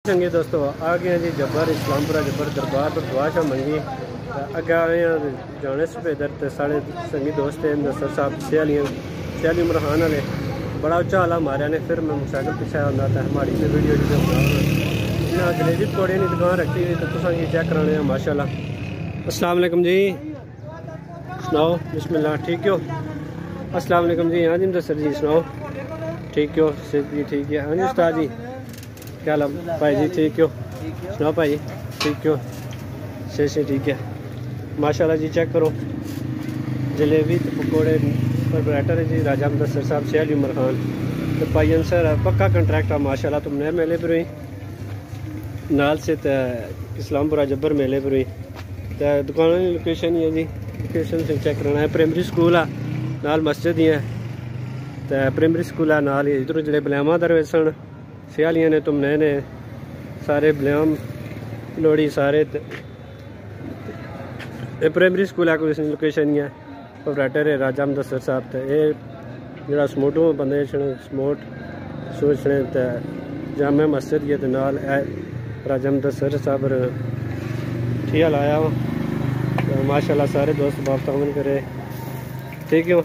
चंगे दोस्तों आ गए जी जब्बर इस्लामपुरा जब्बर दरबार पर दुआ शा मंगी अगे आए हैं जाने सफेदर तो साढ़े संगी दोस्त हैं नसर साहब सियाली उमरहान वाले बड़ा उच्चा आला मारिया ने फिर मैं मोटरसाइकिल पीछे आता था हमारी से वीडियो इन्हें जलेबी पकौड़े की दुकान रखी हुई तो तुम ये चेक कराने हैं माशाल्लाह। अस्सलाम वालेकुम जी, सुनाओ बिस्मिल्लाह, ठीक हो? अस्सलाम वालेकुम जी, हाँ जी मुदस्सिर जी सुनाओ, ठीक हो? सेहत जी ठीक है? हाँ जी उस्ताद जी क्या हाल भाई जी, ठीक हो? सुनाओ भाई ठीक हो? से ठीक है माशाल्लाह जी। चेक करो जलेबी तो पकौड़े पर बैटर है जी राजा मुदस्सिर साहब सियाली उमर खान तो भाई अंसर पक्का कंट्रैक्ट है माशाल्लाह। तुम नए मेले पर हुई नाल से इस्लामपुरा जब्बर मेले पर हुई तो दुकान की लोकेशन ही है जी, लोकेशन से चेक करना है। प्राइमरी स्कूल है नाल मस्जिद ही है तो प्राइमरी स्कूल है नाल ही इधरों जो बलैमा दरवे सन सियालियाँ ने तुम नए ने सारे बलैम लोड़ी सारे प्राइमरी स्कूल है कोई लोकेशन ही है। ऑपरेटर है राजा मुदस्सिर साहब तो ये जो समोटू बंदे समोट सोचने तो जामे मस्जिद ये नाल राजा मुदस्सिर साहब ठिया लाया तो माशाल्लाह सारे दोस्त बाप तामन करे, ठीक हो?